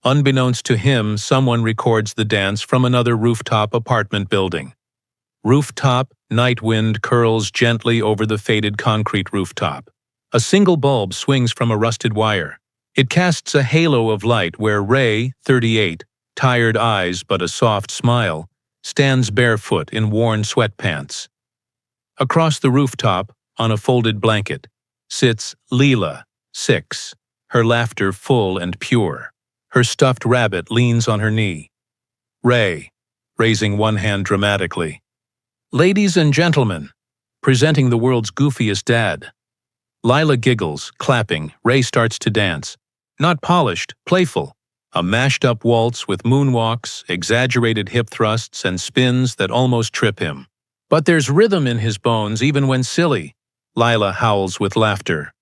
Unbeknownst to him, someone records the dance from another rooftop apartment building. Rooftop, night wind curls gently over the faded concrete rooftop. A single bulb swings from a rusted wire. It casts a halo of light where Ray, 38, tired eyes but a soft smile, stands barefoot in worn sweatpants. Across the rooftop, on a folded blanket, sits Leela, 6, her laughter full and pure. Her stuffed rabbit leans on her knee. Ray, raising one hand dramatically. Ladies and gentlemen, presenting the world's goofiest dad. Lila giggles, clapping. Ray starts to dance. Not polished, playful. A mashed-up waltz with moonwalks, exaggerated hip thrusts, and spins that almost trip him. But there's rhythm in his bones even when silly. Lila howls with laughter.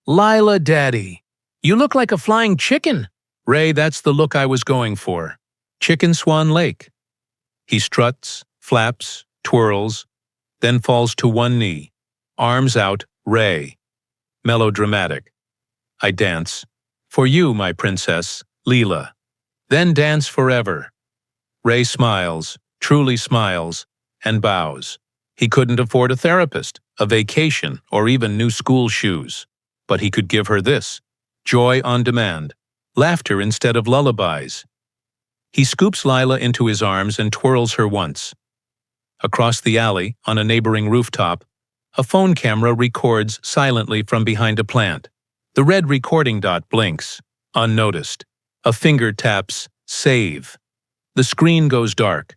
Lila, Daddy, you look like a flying chicken. Ray, that's the look I was going for. Chicken Swan Lake. He struts, flaps, twirls, then falls to one knee. Arms out, Ray. Melodramatic. I dance. For you, my princess, Leela. Then dance forever. Ray smiles, truly smiles, and bows. He couldn't afford a therapist, a vacation, or even new school shoes. But he could give her this. Joy on demand. Laughter instead of lullabies. He scoops Lila into his arms and twirls her once. Across the alley, on a neighboring rooftop, a phone camera records silently from behind a plant. The red recording dot blinks, unnoticed. A finger taps, save. The screen goes dark.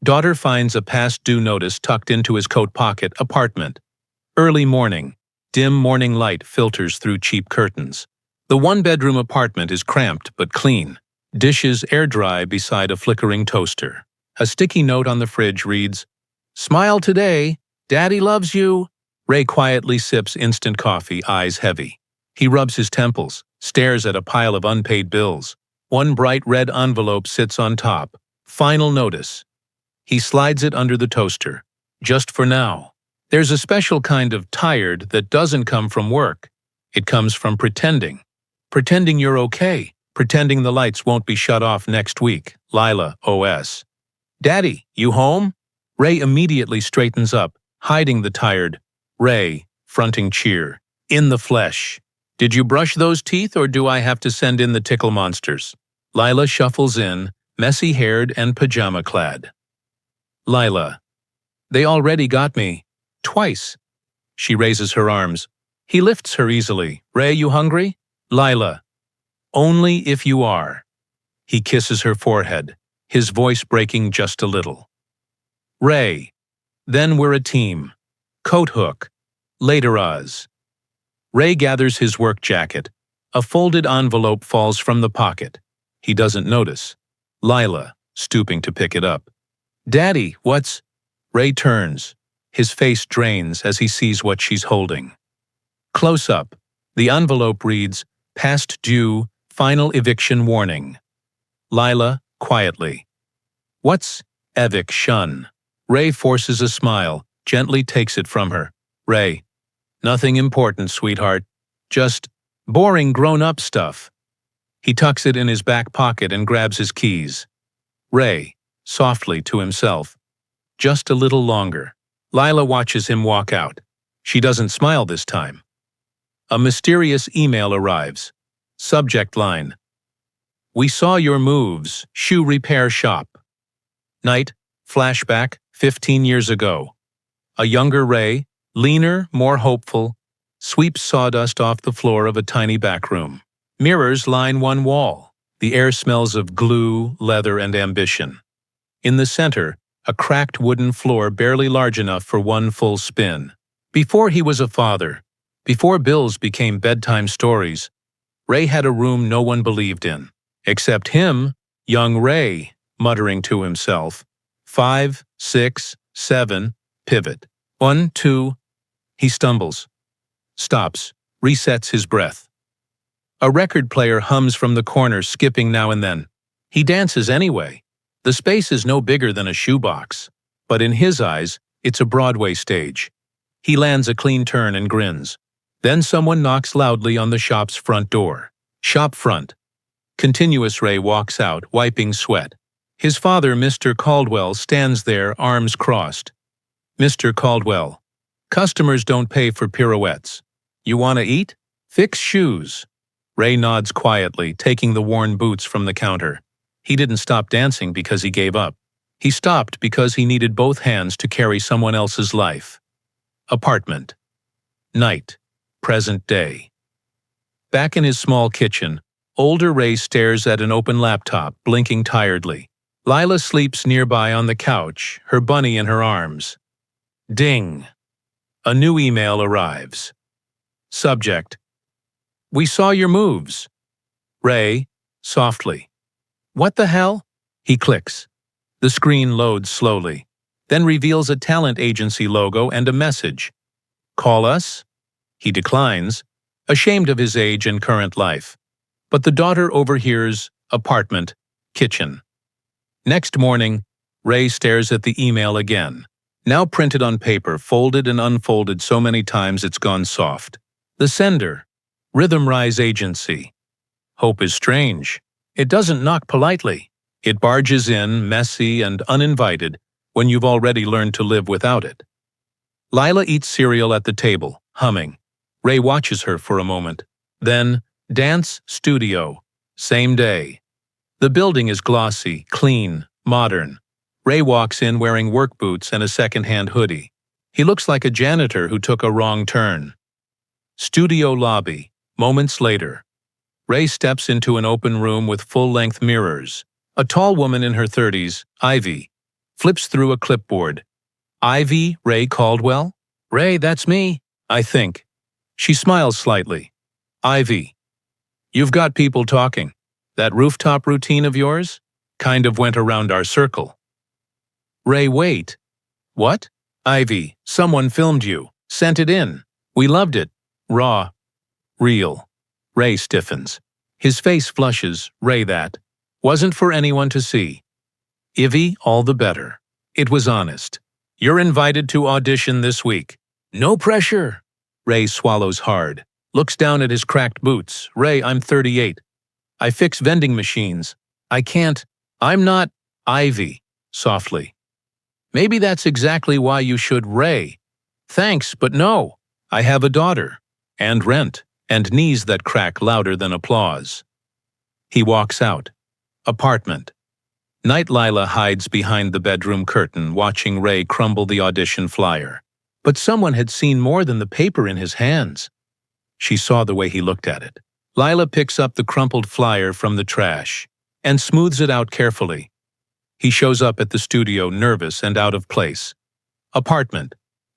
Daughter finds a past due notice tucked into his coat pocket. Apartment. Early morning. Dim morning light filters through cheap curtains. The one-bedroom apartment is cramped but clean. Dishes air dry beside a flickering toaster. A sticky note on the fridge reads, "Smile today. Daddy loves you." Ray quietly sips instant coffee, eyes heavy. He rubs his temples, stares at a pile of unpaid bills. One bright red envelope sits on top. Final notice. He slides it under the toaster. Just for now. There's a special kind of tired that doesn't come from work. It comes from pretending. Pretending you're okay. Pretending the lights won't be shut off next week. Lila, OS. Daddy, you home? Ray immediately straightens up, hiding the tired. Ray, fronting cheer. In the flesh. Did you brush those teeth or do I have to send in the tickle monsters? Lila shuffles in, messy-haired and pajama-clad. Lila. They already got me. Twice. She raises her arms. He lifts her easily. Ray, you hungry? Lila. Only if you are. He kisses her forehead, his voice breaking just a little. Ray. Then we're a team. Coat hook. Later Oz. Ray gathers his work jacket. A folded envelope falls from the pocket. He doesn't notice. Lila, stooping to pick it up. Daddy, what's… Ray turns. His face drains as he sees what she's holding. Close up. The envelope reads, Past due, final eviction warning. Lila, quietly. What's eviction? Ray forces a smile, gently takes it from her. Ray. Nothing important, sweetheart. Just boring grown-up stuff. He tucks it in his back pocket and grabs his keys. Ray, softly to himself. Just a little longer. Lila watches him walk out. She doesn't smile this time. A mysterious email arrives. Subject line. We saw your moves, shoe repair shop. Night, flashback, 15 years ago. A younger Ray, leaner, more hopeful, sweeps sawdust off the floor of a tiny back room. Mirrors line one wall. The air smells of glue, leather, and ambition. In the center, a cracked wooden floor barely large enough for one full spin. Before he was a father, before bills became bedtime stories, Ray had a room no one believed in. Except him, young Ray, muttering to himself. 5, 6, 7, pivot. 1, 2. He stumbles. Stops, resets his breath. A record player hums from the corner, skipping now and then. He dances anyway. The space is no bigger than a shoebox, but in his eyes, it's a Broadway stage. He lands a clean turn and grins. Then someone knocks loudly on the shop's front door. Shop front. Continuous Ray walks out, wiping sweat. His father, Mr. Caldwell, stands there, arms crossed. Mr. Caldwell. Customers don't pay for pirouettes. You want to eat? Fix shoes. Ray nods quietly, taking the worn boots from the counter. He didn't stop dancing because he gave up. He stopped because he needed both hands to carry someone else's life. Apartment. Night. Present day. Back in his small kitchen, older Ray stares at an open laptop, blinking tiredly. Lila sleeps nearby on the couch, her bunny in her arms. Ding. A new email arrives. Subject. We saw your moves. Ray, softly. What the hell? He clicks. The screen loads slowly, then reveals a talent agency logo and a message. Call us? He declines, ashamed of his age and current life. But the daughter overhears apartment, kitchen. Next morning, Ray stares at the email again, now printed on paper, folded and unfolded so many times it's gone soft. The sender, Rhythm Rise Agency. Hope is strange. It doesn't knock politely. It barges in, messy and uninvited, when you've already learned to live without it. Lila eats cereal at the table, humming. Ray watches her for a moment. Then, dance studio. Same day. The building is glossy, clean, modern. Ray walks in wearing work boots and a second-hand hoodie. He looks like a janitor who took a wrong turn. Studio lobby. Moments later. Ray steps into an open room with full-length mirrors. A tall woman in her 30s, Ivy, flips through a clipboard. Ivy, Ray Caldwell? Ray, that's me, I think. She smiles slightly. Ivy. You've got people talking. That rooftop routine of yours? Kind of went around our circle. Ray, wait. What? Ivy, someone filmed you. Sent it in. We loved it. Raw. Real. Ray stiffens. His face flushes. Ray, that wasn't for anyone to see. Ivy, all the better. It was honest. You're invited to audition this week. No pressure. Ray swallows hard. Looks down at his cracked boots. Ray, I'm 38. I fix vending machines. I can't. I'm not. Ivy, softly. Maybe that's exactly why you should. Ray. Thanks, but no. I have a daughter. And rent. And knees that crack louder than applause. He walks out. Apartment. Night. Lila hides behind the bedroom curtain, watching Ray crumble the audition flyer. But someone had seen more than the paper in his hands. She saw the way he looked at it. Lila picks up the crumpled flyer from the trash and smooths it out carefully. He shows up at the studio, nervous and out of place. Apartment.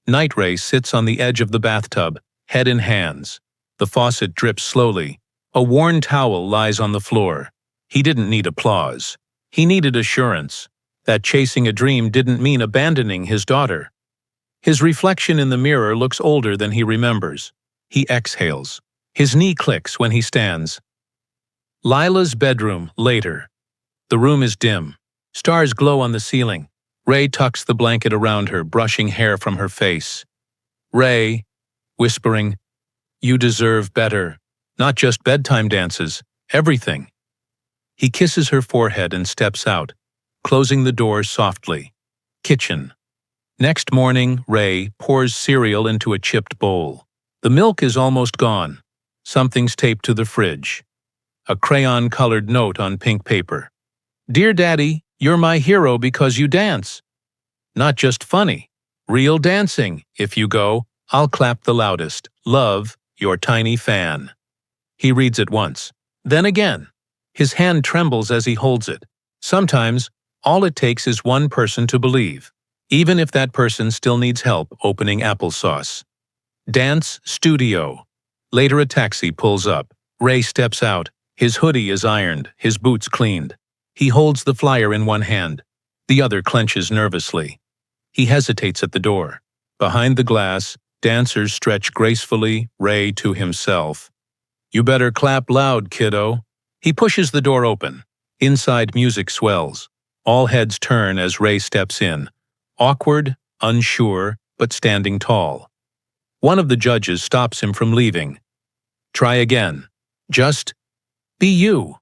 Night. Ray sits on the edge of the bathtub, head in hands. The faucet drips slowly. A worn towel lies on the floor. He didn't need applause. He needed assurance that chasing a dream didn't mean abandoning his daughter. His reflection in the mirror looks older than he remembers. He exhales. His knee clicks when he stands. Lila's bedroom, later. The room is dim. Stars glow on the ceiling. Ray tucks the blanket around her, brushing hair from her face. Ray, whispering, you deserve better. Not just bedtime dances, everything. He kisses her forehead and steps out, closing the door softly. Kitchen. Next morning, Ray pours cereal into a chipped bowl. The milk is almost gone. Something's taped to the fridge. A crayon-colored note on pink paper. Dear Daddy, you're my hero because you dance. Not just funny. Real dancing. If you go, I'll clap the loudest. Love, your tiny fan. He reads it once. Then again. His hand trembles as he holds it. Sometimes, all it takes is one person to believe, even if that person still needs help opening applesauce. Dance studio. Later a taxi pulls up. Ray steps out. His hoodie is ironed, his boots cleaned. He holds the flyer in one hand. The other clenches nervously. He hesitates at the door. Behind the glass, dancers stretch gracefully, Ray to himself. You better clap loud, kiddo. He pushes the door open. Inside, music swells. All heads turn as Ray steps in. Awkward, unsure, but standing tall. One of the judges stops him from leaving. Try again. Just be you.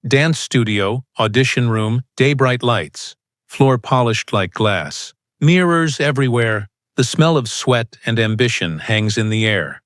Dance studio, audition room, day-bright lights. Floor polished like glass. Mirrors everywhere. The smell of sweat and ambition hangs in the air.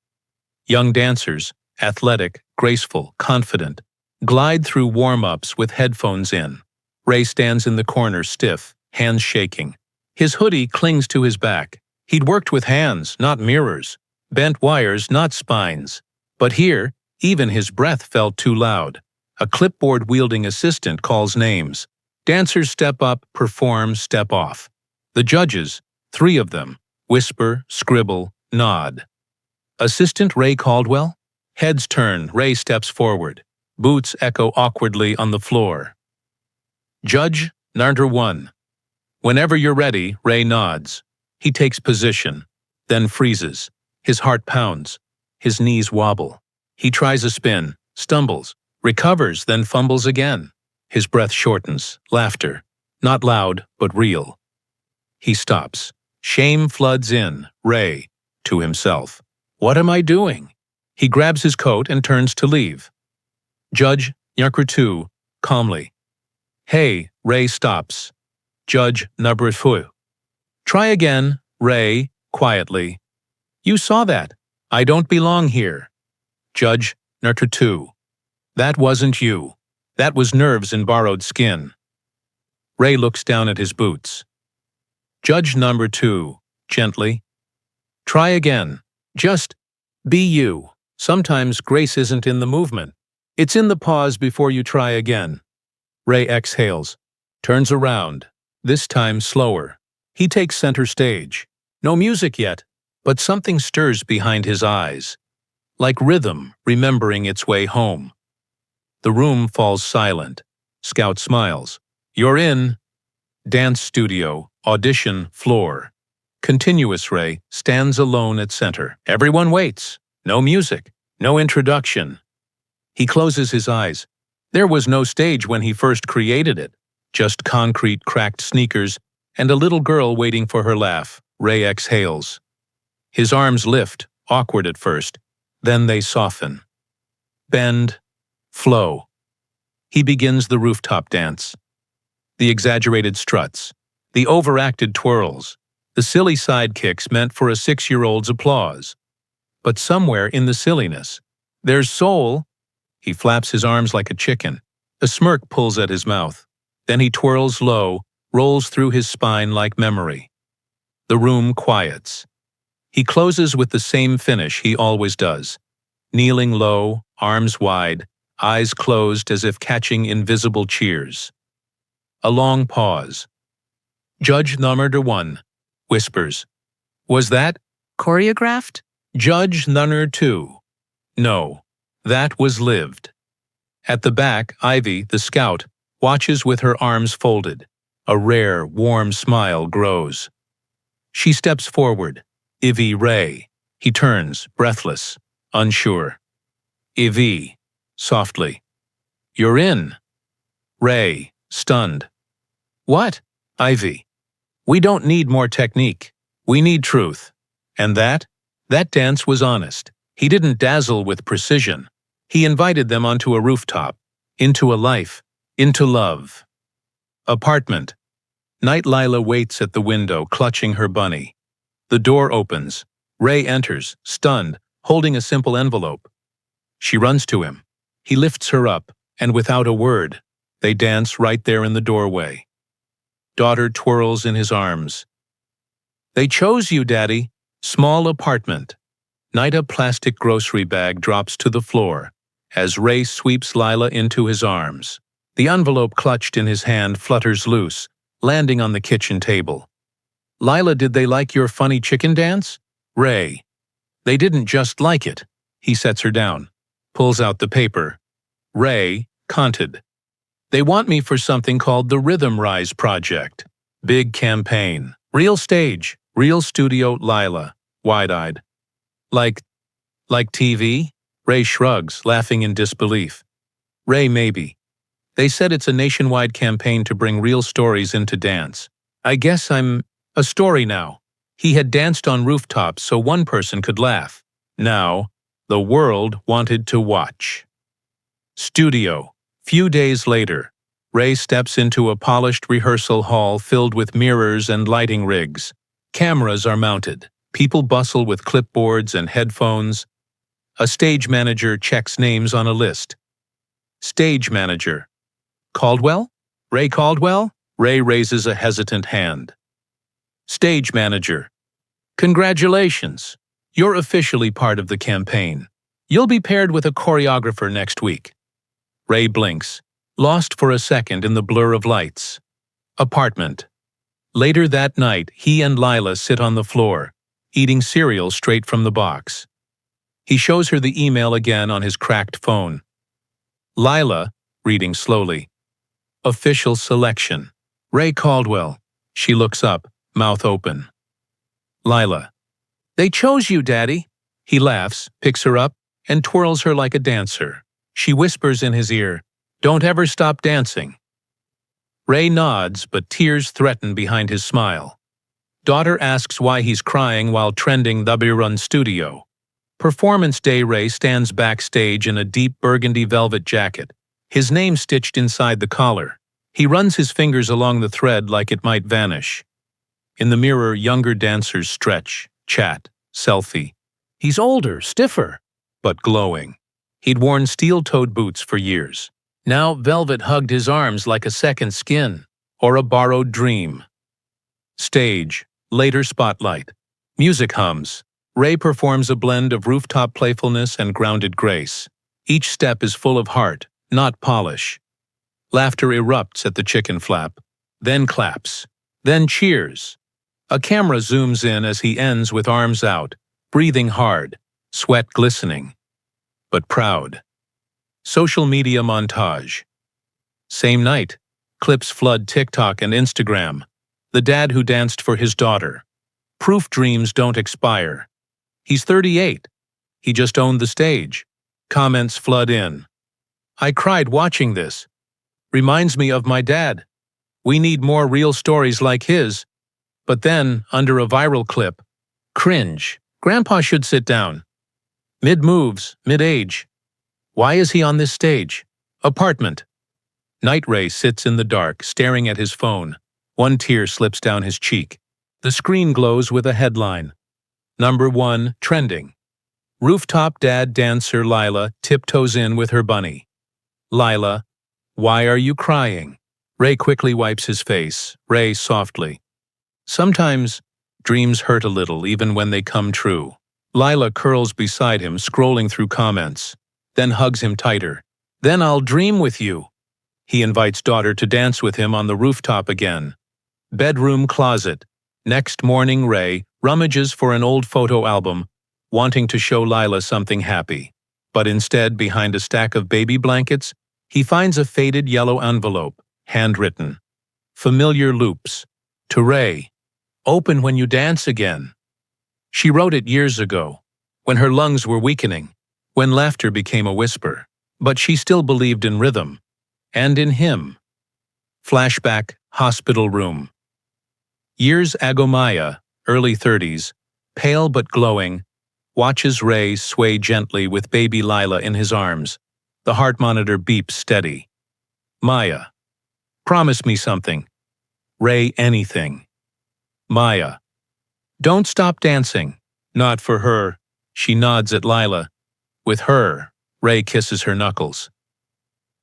Young dancers, athletic, graceful, confident, glide through warm-ups with headphones in. Ray stands in the corner stiff, hands shaking. His hoodie clings to his back. He'd worked with hands, not mirrors. Bent wires, not spines. But here, even his breath felt too loud. A clipboard-wielding assistant calls names. Dancers step up, perform, step off. The judges, 3 of them, whisper, scribble, nod. Assistant Ray Caldwell? Heads turn, Ray steps forward. Boots echo awkwardly on the floor. Judge, number 1. Whenever you're ready, Ray nods. He takes position, then freezes. His heart pounds. His knees wobble. He tries a spin, stumbles, recovers, then fumbles again. His breath shortens, laughter. Not loud, but real. He stops. Shame floods in, Ray, to himself. What am I doing? He grabs his coat and turns to leave. Judge, number 2, calmly. Hey, Ray stops. Judge, number 2. Try again, Ray, quietly. You saw that. I don't belong here. Judge, number 2. That wasn't you. That was nerves and borrowed skin. Ray looks down at his boots. Judge number 2, gently. Try again. Just be you. Sometimes grace isn't in the movement. It's in the pause before you try again. Ray exhales, turns around, this time slower. He takes center stage. No music yet, but something stirs behind his eyes. Like rhythm remembering its way home. The room falls silent. Scout smiles. You're in. Dance studio, audition, floor. Continuous Ray stands alone at center. Everyone waits. No music. No introduction. He closes his eyes. There was no stage when he first created it. Just concrete cracked sneakers and a little girl waiting for her laugh. Ray exhales. His arms lift, awkward at first. Then they soften. Bend. Flow. He begins the rooftop dance. The exaggerated struts. The overacted twirls. The silly sidekicks meant for a 6-year-old's applause. But somewhere in the silliness, there's soul. He flaps his arms like a chicken. A smirk pulls at his mouth. Then he twirls low, rolls through his spine like memory. The room quiets. He closes with the same finish he always does. Kneeling low, arms wide, eyes closed as if catching invisible cheers. A long pause. Judge number 1 whispers. Was that choreographed? Judge number 2. No, that was lived. At the back, Ivy, the scout, watches with her arms folded. A rare, warm smile grows. She steps forward. Ivy Ray. He turns, breathless, unsure. Ivy, softly. You're in. Ray, stunned. What? Ivy. We don't need more technique. We need truth. And that dance was honest. He didn't dazzle with precision. He invited them onto a rooftop, into a life, into love. Apartment. Night Lila waits at the window, clutching her bunny. The door opens. Ray enters, stunned, holding a simple envelope. She runs to him. He lifts her up, and without a word, they dance right there in the doorway. Daughter twirls in his arms. They chose you, Daddy. Small apartment. Night, a plastic grocery bag drops to the floor as Ray sweeps Lila into his arms. The envelope clutched in his hand flutters loose, landing on the kitchen table. Lila, did they like your funny chicken dance? Ray. They didn't just like it. He sets her down, pulls out the paper. Ray, conted. They want me for something called the Rhythm Rise Project. Big campaign. Real stage. Real studio. Lila, wide-eyed. Like TV? Ray shrugs, laughing in disbelief. Ray, maybe. They said it's a nationwide campaign to bring real stories into dance. I guess I'm a story now. He had danced on rooftops so one person could laugh. Now, the world wanted to watch. Studio. Few days later, Ray steps into a polished rehearsal hall filled with mirrors and lighting rigs. Cameras are mounted. People bustle with clipboards and headphones. A stage manager checks names on a list. Stage manager. Caldwell? Ray Caldwell? Ray raises a hesitant hand. Stage manager. Congratulations. You're officially part of the campaign. You'll be paired with a choreographer next week. Ray blinks, lost for a second in the blur of lights. Apartment. Later that night, he and Lila sit on the floor, eating cereal straight from the box. He shows her the email again on his cracked phone. Lila, reading slowly. Official selection. Ray Caldwell. She looks up, mouth open. Lila. They chose you, Daddy. He laughs, picks her up, and twirls her like a dancer. She whispers in his ear, Don't ever stop dancing. Ray nods, but tears threaten behind his smile. Daughter asks why he's crying while trending the Run studio. Performance day. Ray stands backstage in a deep burgundy velvet jacket, his name stitched inside the collar. He runs his fingers along the thread like it might vanish. In the mirror, younger dancers stretch, chat, selfie. He's older, stiffer, but glowing. He'd worn steel-toed boots for years. Now velvet hugged his arms like a second skin, or a borrowed dream. Stage, later spotlight. Music hums. Ray performs a blend of rooftop playfulness and grounded grace. Each step is full of heart, not polish. Laughter erupts at the chicken flap, then claps, then cheers. A camera zooms in as he ends with arms out, breathing hard, sweat glistening, but proud. Social media montage. Same night, clips flood TikTok and Instagram. The dad who danced for his daughter. Proof dreams don't expire. He's 38. He just owned the stage. Comments flood in. I cried watching this. Reminds me of my dad. We need more real stories like his. But then, under a viral clip, cringe. Grandpa should sit down. Mid-moves, mid-age. Why is he on this stage? Apartment. Night Ray sits in the dark, staring at his phone. One tear slips down his cheek. The screen glows with a headline. Number 1, trending. Rooftop dad dancer Lila tiptoes in with her bunny. Lila, why are you crying? Ray quickly wipes his face. Ray softly. Sometimes, dreams hurt a little even when they come true. Lila curls beside him, scrolling through comments, then hugs him tighter. Then I'll dream with you. He invites daughter to dance with him on the rooftop again. Bedroom closet. Next morning, Ray rummages for an old photo album, wanting to show Lila something happy. But instead, behind a stack of baby blankets, he finds a faded yellow envelope, handwritten. Familiar loops. To Ray. Open when you dance again. She wrote it years ago, when her lungs were weakening, when laughter became a whisper. But she still believed in rhythm. And in him. Flashback, hospital room. Years ago Maya, early 30s, pale but glowing, watches Ray sway gently with baby Lila in his arms. The heart monitor beeps steady. Maya. Promise me something. Ray, anything. Maya. Don't stop dancing. Not for her. She nods at Lila. With her, Ray kisses her knuckles.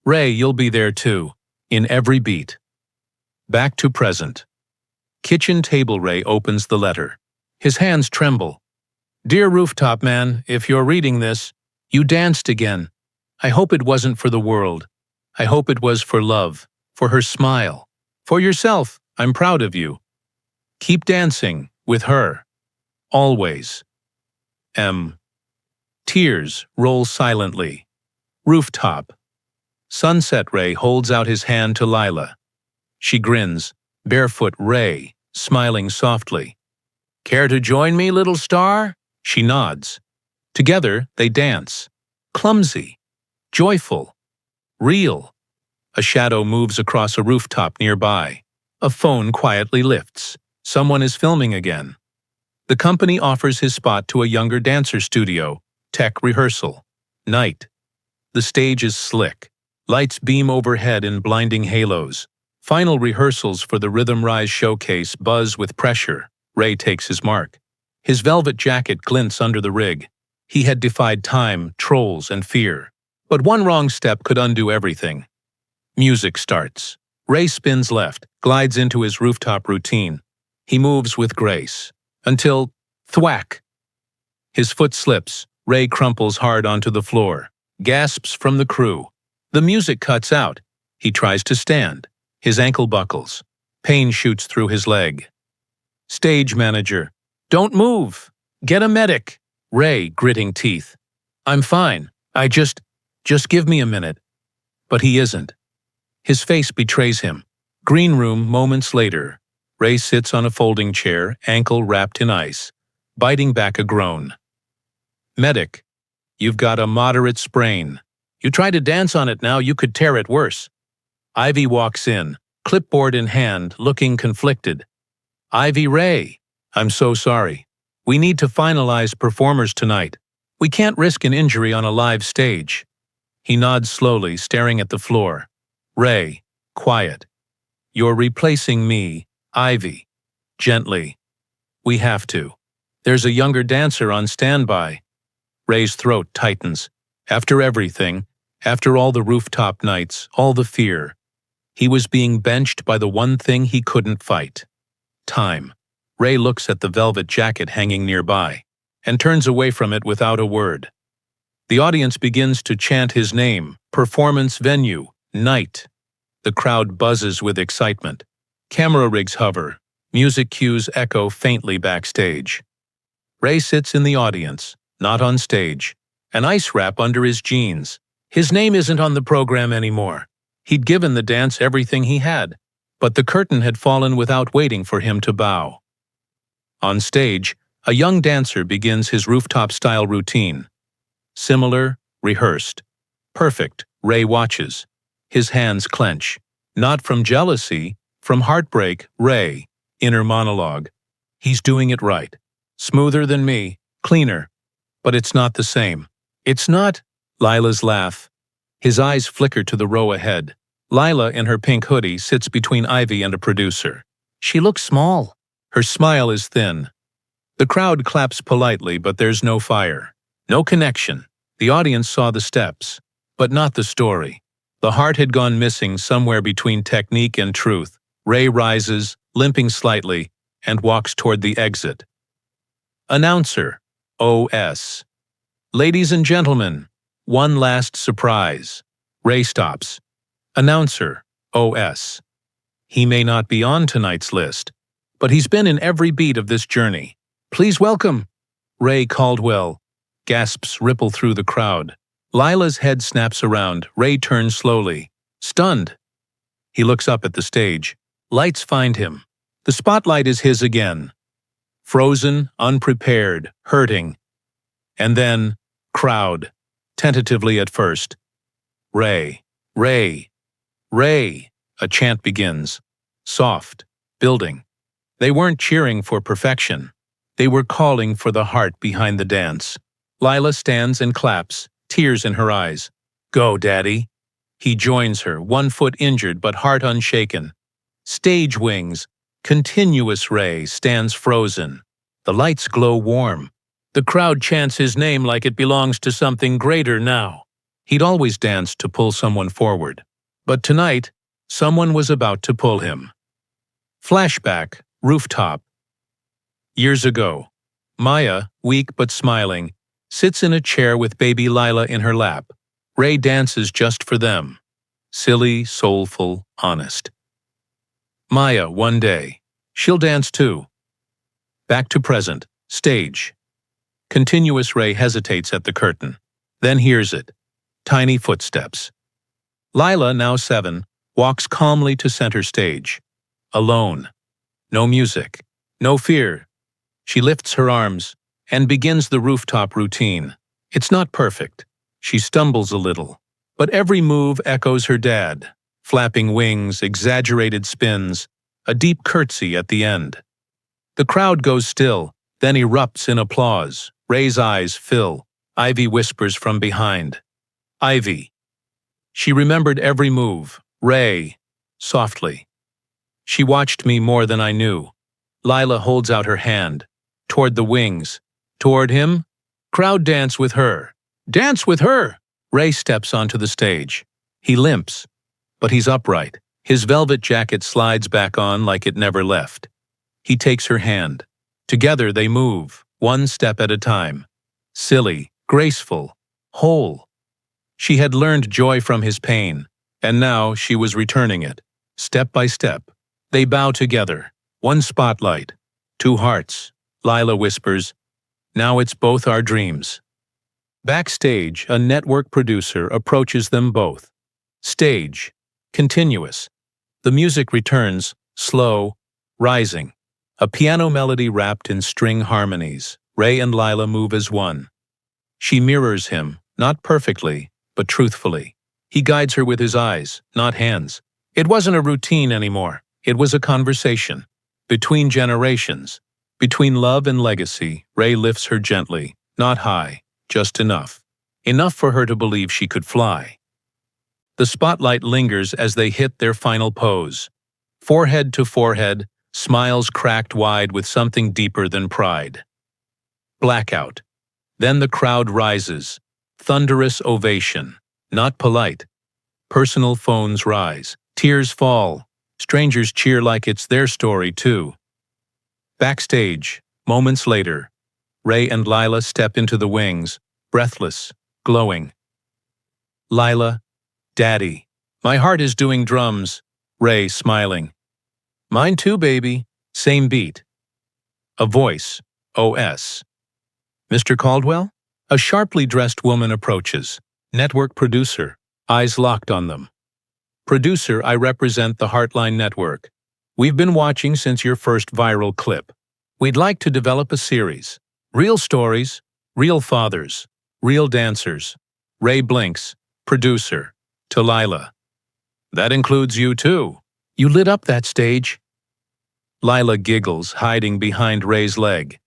Ray, you'll be there too, in every beat. Back to present. Kitchen table. Ray opens the letter. His hands tremble. Dear Rooftop Man, if you're reading this, you danced again. I hope it wasn't for the world. I hope it was for love, for her smile. For yourself, I'm proud of you. Keep dancing, with her. Always. M. Tears roll silently. Rooftop. Sunset. Ray holds out his hand to Lila. She grins, barefoot Ray, smiling softly. Care to join me, little star? She nods. Together, they dance. Clumsy. Joyful. Real. A shadow moves across a rooftop nearby. A phone quietly lifts. Someone is filming again. The company offers his spot to a younger dancer studio. Tech rehearsal. Night. The stage is slick. Lights beam overhead in blinding halos. Final rehearsals for the Rhythm Rise showcase buzz with pressure. Ray takes his mark. His velvet jacket glints under the rig. He had defied time, trolls, and fear. But one wrong step could undo everything. Music starts. Ray spins left, glides into his rooftop routine. He moves with grace. Until, thwack! His foot slips. Ray crumples hard onto the floor. Gasps from the crew. The music cuts out. He tries to stand. His ankle buckles. Pain shoots through his leg. Stage manager. Don't move. Get a medic. Ray, gritting teeth. I'm fine. Just give me a minute. But he isn't. His face betrays him. Green room moments later. Ray sits on a folding chair, ankle wrapped in ice, biting back a groan. Medic. You've got a moderate sprain. You try to dance on it now, you could tear it worse. Ivy walks in, clipboard in hand, looking conflicted. Ivy Ray, I'm so sorry. We need to finalize performers tonight. We can't risk an injury on a live stage. He nods slowly, staring at the floor. Ray, quiet. You're replacing me, Ivy. Gently. We have to. There's a younger dancer on standby. Ray's throat tightens. After everything, after all the rooftop nights, all the fear, he was being benched by the one thing he couldn't fight. Time. Ray looks at the velvet jacket hanging nearby and turns away from it without a word. The audience begins to chant his name. Performance venue. Night. The crowd buzzes with excitement. Camera rigs hover. Music cues echo faintly backstage. Ray sits in the audience, not on stage. An ice wrap under his jeans. His name isn't on the program anymore. He'd given the dance everything he had, but the curtain had fallen without waiting for him to bow. On stage, a young dancer begins his rooftop-style routine. Similar, rehearsed. Perfect, Ray watches. His hands clench. Not from jealousy, from heartbreak, Ray. Inner monologue. He's doing it right. Smoother than me, cleaner. But it's not the same. It's not. Lila's laugh. His eyes flicker to the row ahead. Lila, in her pink hoodie, sits between Ivy and a producer. She looks small. Her smile is thin. The crowd claps politely, but there's no fire. No connection. The audience saw the steps, but not the story. The heart had gone missing somewhere between technique and truth. Ray rises, limping slightly, and walks toward the exit. Announcer. OS. Ladies and gentlemen, one last surprise. Ray stops. Announcer. OS. He may not be on tonight's list, but he's been in every beat of this journey. Please welcome Ray Caldwell. Gasps ripple through the crowd. Lila's head snaps around. Ray turns slowly. Stunned. He looks up at the stage. Lights find him. The spotlight is his again. Frozen, unprepared, hurting. And then, crowd. Tentatively at first. Ray. Ray. Ray. A chant begins. Soft. Building. They weren't cheering for perfection. They were calling for the heart behind the dance. Lila stands and claps, tears in her eyes. Go, Daddy. He joins her, 1 foot injured but heart unshaken. Stage wings. Continuous Ray stands frozen. The lights glow warm. The crowd chants his name like it belongs to something greater now. He'd always danced to pull someone forward. But tonight, someone was about to pull him. Flashback. Rooftop. Years ago, Maya, weak but smiling, sits in a chair with baby Lila in her lap. Ray dances just for them. Silly, soulful, honest. Maya, one day. She'll dance too. Back to present. Stage. Continuous Ray hesitates at the curtain. Then hears it. Tiny footsteps. Lila, now 7, walks calmly to center stage. Alone. No music. No fear. She lifts her arms and begins the rooftop routine. It's not perfect. She stumbles a little. But every move echoes her dad. Flapping wings, exaggerated spins, a deep curtsy at the end. The crowd goes still, then erupts in applause. Ray's eyes fill. Ivy whispers from behind. Ivy. She remembered every move. Ray, softly. She watched me more than I knew. Lila holds out her hand. Toward the wings. Toward him. Crowd dance with her. Dance with her! Ray steps onto the stage. He limps, but he's upright. His velvet jacket slides back on like it never left. He takes her hand. Together they move, one step at a time. Silly, graceful, whole. She had learned joy from his pain, and now she was returning it, step by step. They bow together, one spotlight, two hearts. Lila whispers, "Now it's both our dreams." Backstage, a network producer approaches them both. Stage, continuous. The music returns, slow, rising. A piano melody wrapped in string harmonies. Ray and Lila move as one. She mirrors him, not perfectly, but truthfully. He guides her with his eyes, not hands. It wasn't a routine anymore. It was a conversation. Between generations. Between love and legacy, Ray lifts her gently, not high, just enough. Enough for her to believe she could fly. The spotlight lingers as they hit their final pose. Forehead to forehead, smiles cracked wide with something deeper than pride. Blackout. Then the crowd rises. Thunderous ovation. Not polite. Personal phones rise. Tears fall. Strangers cheer like it's their story too. Backstage, moments later, Ray and Lila step into the wings, breathless, glowing. Lila, "Daddy, my heart is doing drums." Ray, smiling. "Mine too, baby." Same beat. A voice, OS. "Mr. Caldwell?" A sharply dressed woman approaches. Network producer, eyes locked on them. "Producer, I represent the Heartline Network. We've been watching since your first viral clip. We'd like to develop a series. Real stories, real fathers, real dancers." Ray blinks. Producer, to Lila. "That includes you too. You lit up that stage." Lila giggles, hiding behind Ray's leg.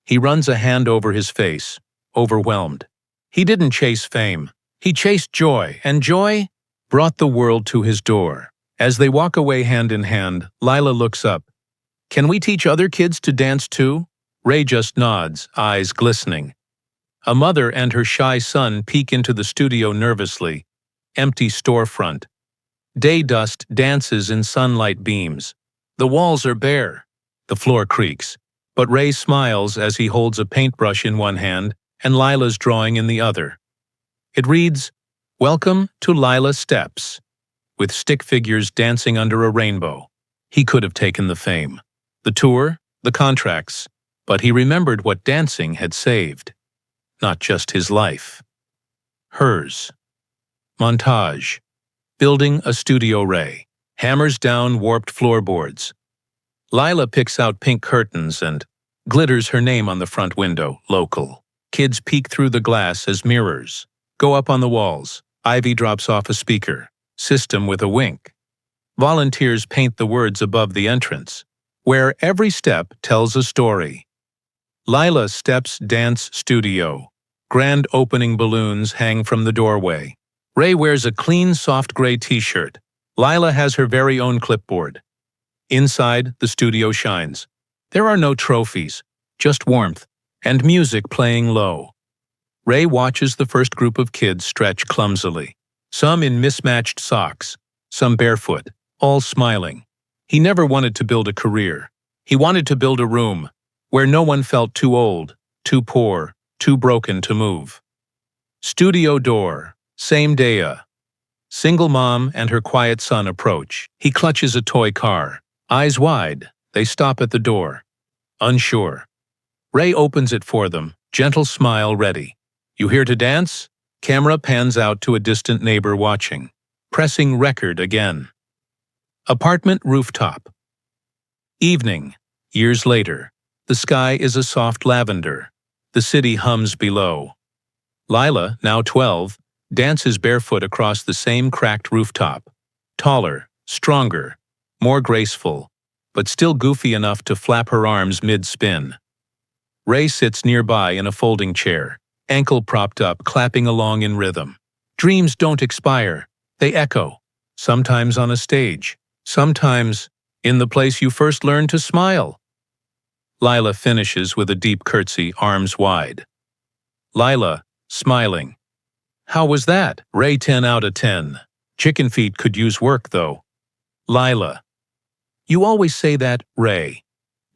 He runs a hand over his face, overwhelmed. He didn't chase fame. He chased joy, and joy brought the world to his door. As they walk away hand in hand, Lila looks up. "Can we teach other kids to dance too?" Ray just nods, eyes glistening. A mother and her shy son peek into the studio nervously. Empty storefront. Day dust dances in sunlight beams. The walls are bare. The floor creaks. But Ray smiles as he holds a paintbrush in one hand and Lila's drawing in the other. It reads, "Welcome to Lila Steps," with stick figures dancing under a rainbow. He could have taken the fame, the tour, the contracts, but he remembered what dancing had saved. Not just his life. Hers. Montage. Building a studio. Ray hammers down warped floorboards. Lila picks out pink curtains and glitters her name on the front window, local. Kids peek through the glass as mirrors. Go up on the walls. Ivy drops off a speaker. System with a wink. Volunteers paint the words above the entrance, where every step tells a story. Lila Steps Dance Studio. Grand opening balloons hang from the doorway. Ray wears a clean, soft gray t-shirt. Lila has her very own clipboard. Inside, the studio shines. There are no trophies, just warmth, and music playing low. Ray watches the first group of kids stretch clumsily. Some in mismatched socks, some barefoot, all smiling. He never wanted to build a career. He wanted to build a room where no one felt too old, too poor, too broken to move. Studio door, same day. Single mom and her quiet son approach. He clutches a toy car. Eyes wide, they stop at the door. Unsure. Ray opens it for them, gentle smile ready. "You here to dance?" Camera pans out to a distant neighbor watching. Pressing record again. Apartment rooftop. Evening. Years later. The sky is a soft lavender. The city hums below. Lila, now 12, dances barefoot across the same cracked rooftop. Taller, stronger, more graceful, but still goofy enough to flap her arms mid-spin. Ray sits nearby in a folding chair, ankle propped up, clapping along in rhythm. Dreams don't expire. They echo, sometimes on a stage, sometimes in the place you first learned to smile. Lila finishes with a deep curtsy, arms wide. Lila, smiling. How was that? Ray, 10 out of 10. Chicken feet could use work, though. Lila. You always say that, Ray.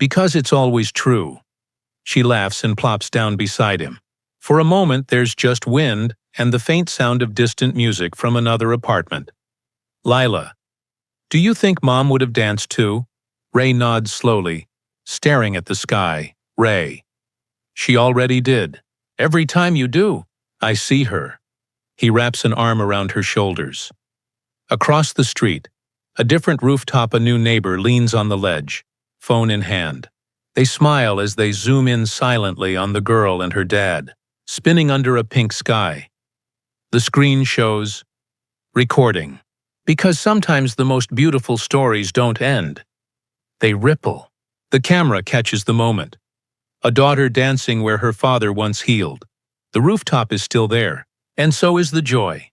Because it's always true. She laughs and plops down beside him. For a moment, there's just wind and the faint sound of distant music from another apartment. Lila. Do you think Mom would have danced too? Ray nods slowly, staring at the sky. Ray. She already did. Every time you do, I see her. He wraps an arm around her shoulders. Across the street, a different rooftop, a new neighbor leans on the ledge, phone in hand. They smile as they zoom in silently on the girl and her dad, spinning under a pink sky. The screen shows recording, because sometimes the most beautiful stories don't end. They ripple. The camera catches the moment. A daughter dancing where her father once healed. The rooftop is still there, and so is the joy.